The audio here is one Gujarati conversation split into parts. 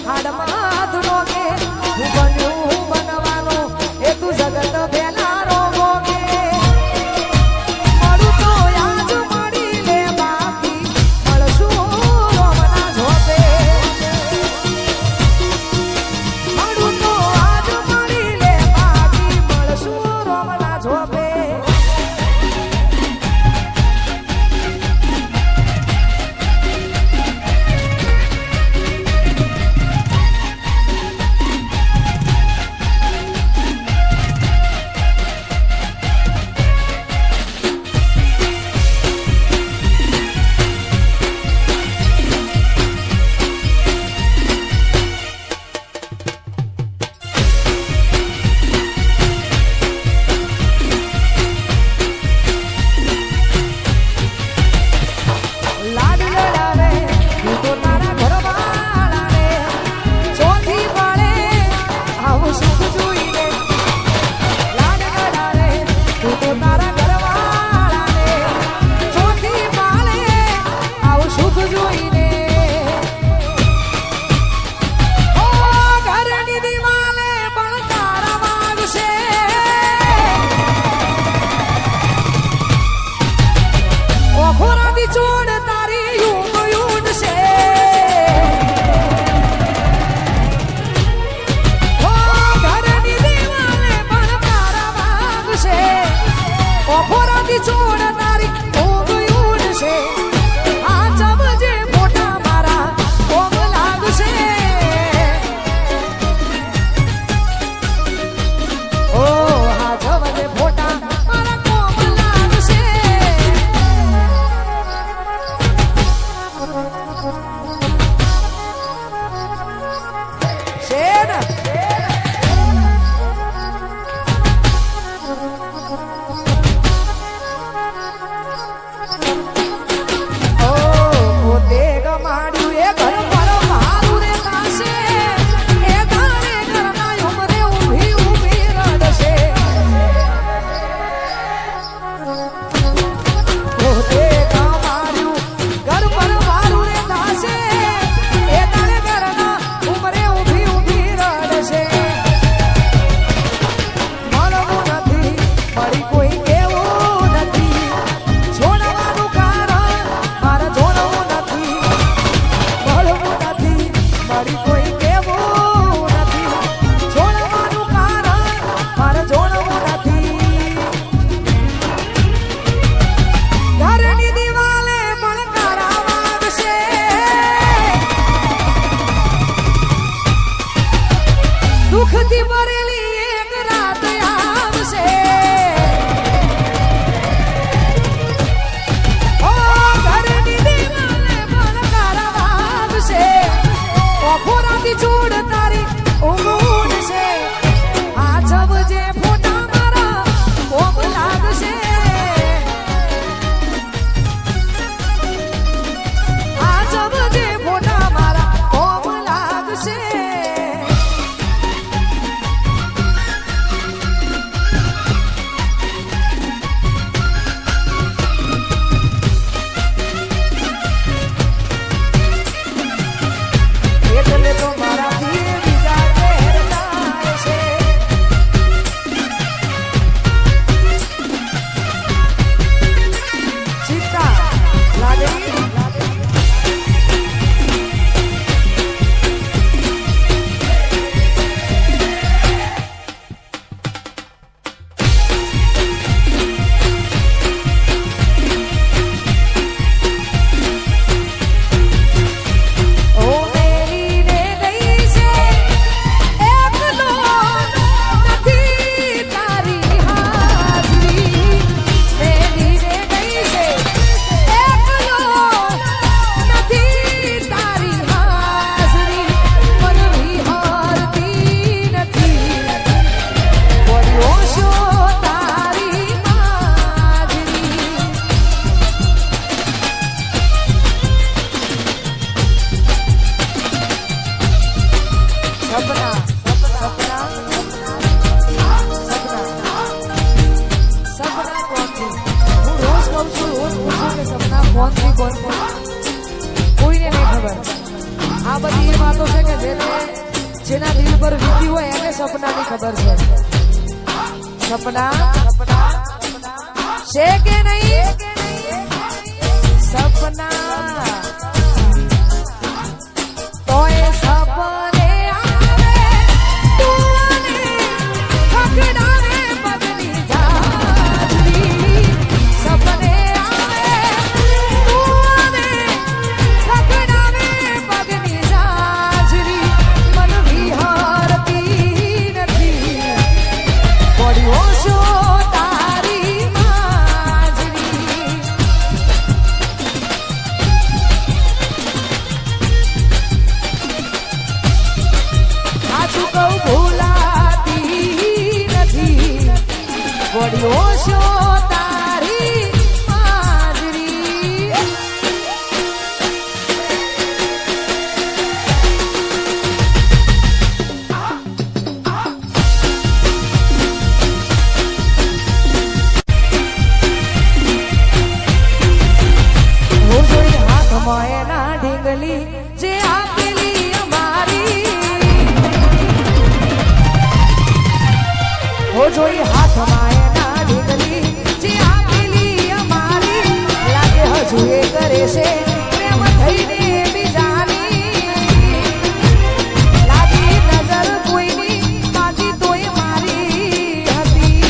હાડમાં ધૂનો કે હું બન્યું બનવાનો એ તું જગત બેનારો ભોગે મારું તો યાદ મળી લે બાકી મળશું રોમના ઝોપે મારું તો આજ મળી લે બાકી મળશું રોમના ઝોપે છોડ તારી યુગ યુગ છે ઓ ઘરની દીવાલે પણ તારા વાગ છે ઓફોરાથી છોડ તારી યુગ યુગ છે આ જમજે મોટા મારા કોમ લાગશે ઓ આ જમજે મોટા મારા કોમ લાગશે દુઃખથી ભરેલી એક રાત આવશે ઓ ઘરની દીવાલે બળકાર વાગશે ઓફોરાથી છોડ તારી ઊંઘ ઉડશે આ જવજે ફોટા મારા કોમ લાગશે આ જવજે ફોટા મારા કોમ લાગશે એટલે તો મારાથી બીજા સપનાની ખબર છે સપના છે કે નહીં સપના તો એ સપને આવે તુને ખખડાવે પગની જાજરી સપને આવે તુને ખખડાવે પગની જાજરી મન વિહારતી નથી પડ્યો છો તારી માજરી સાચું કહું ભૂલાતી નથી પડ્યો છો તારી માજરી હું જોઈ હાથમાં એના ઢીંગલી જે આપેલી અમારી હો જોઈ હાથમાં એના ઢીંગલી જે આપેલી અમારી લાગે હજુ એ કરે છે પ્રેમ થઈને બીજાની લાગી નજર કોઈની બાકી તોય મારી હતી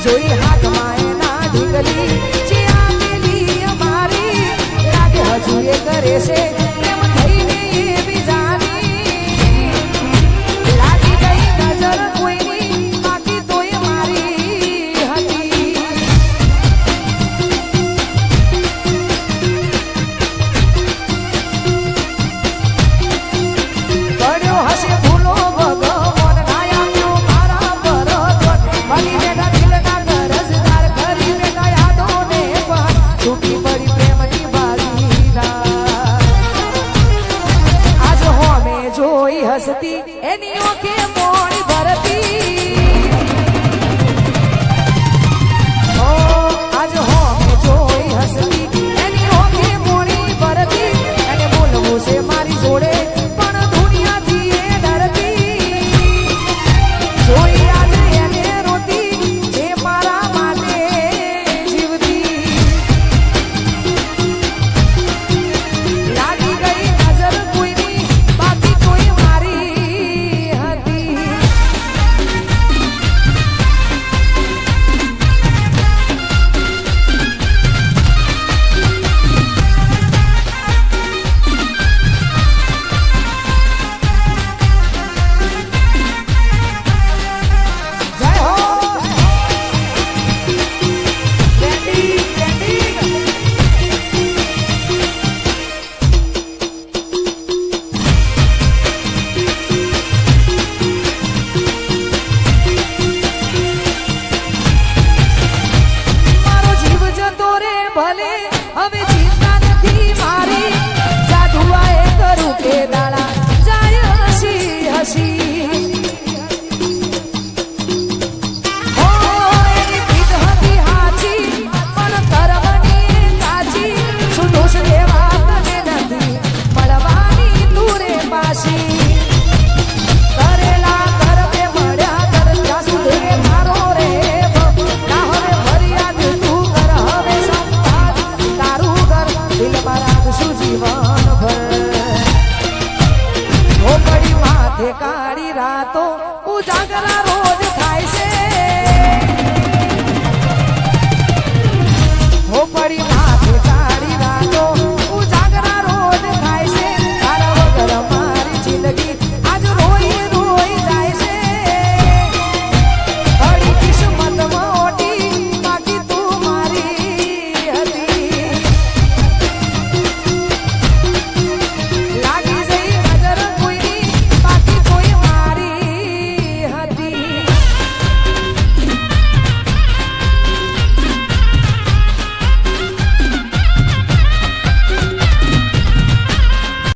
જોઈ હાથમાં એના ઢીંગલી જે આપેલી અમારી લાગે હજુ એ કરે છે પ્રેમ થઈને બીજાની લાગી ગઈ નજર કોઈની બાકી તોય મારી હતી પડ્યો હશે ભૂલો ભગવાન નાયા મારા પરત બની બેઠા દિલના ગરજદાર કરી બેઠા યાદોને પણ છૂટી પડી પ્રેમની બારીના આજ હોમે જોઈ હસતી એની ઓકે મોડી ભરતી ઓ આજ હોમે જોઈ હસતી એની ઓકે મોડી ભરતી એને બોલવું છે મારી જોડે પણ દુનિયાથી એ ડરતી જોઈ આજે એને રોતી જે મારા માટે જીવતી લાગી ગઈ નજર કોઈની બાકી તોય મારી હતી જય હો ટ્રેન્ડિંગ ટ્રેન્ડિંગ મારો જીવ જતો રે ભલે હવે ચિંતા નથી મારી જાદુઆએ કરું કે દાડા જાય હસી હસી ઓ એની પીઠ હતી હાચી પણ કરવાની કાચી શું દોષ દેવા તને નથી મળવાની દૂરે પાછી કરેલા કરમે મળ્યા કરતા સુધરે મારો રે ના હવે ફરિયાદ તું કર હવે સંપાદ તારું ઘર દિલ મારા શું જીવન